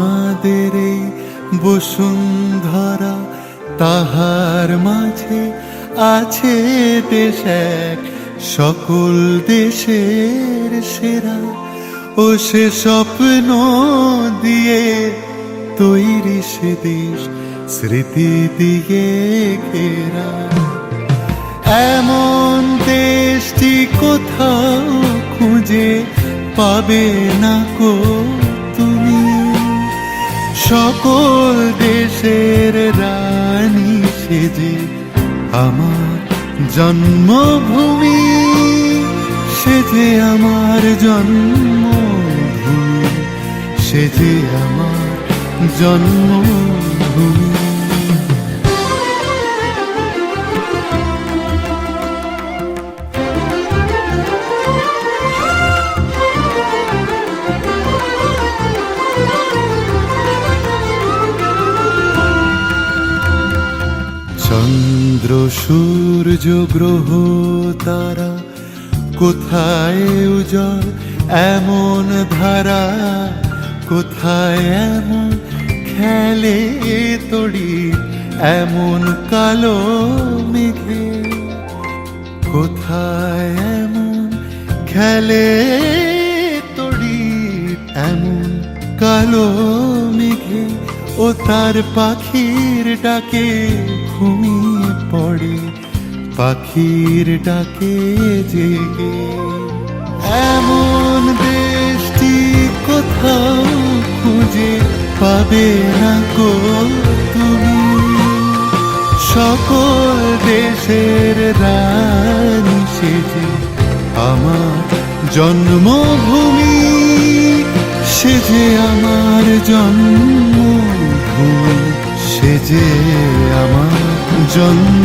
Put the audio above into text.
আমাদের এই বসুন্ধরা, তাহার মাঝে আছে দেশ এক, সকল দেশের সেরা। ও সে স্বপ্ন দিয়ে তৈরি সে দেশ, স্মৃতি দিয়ে ঘেরা। এমন দেশটি কোথাও খুঁজে পাবে না কো তুমি, সকল দেশের রানী সেজে আমার জন্মভূমি, সেজে আমার জন্মভূমি, সেজে আমার জন্মভূমি। চন্দ্র সূর্য গ্রহ তারা, কোথায় উজ্জ্বল এমন ধারা, কোথায় এমন খেলে তড়ি এমন কালো মেঘে, কোথায় এমন খেলে তড়ি এমন কালো মেঘে। ও তার পাখির ডাকে ঘুমিয়ে পড়ে, পাখির ডাকে জেগে। এমন দেশটি কোথাও খুঁজে পাবে না গো তুমি, সকল দেশের রানী সেজে আমার জন্মভূমি, সেজে আমার জন্মভূমি, সেজে আমার জন্ম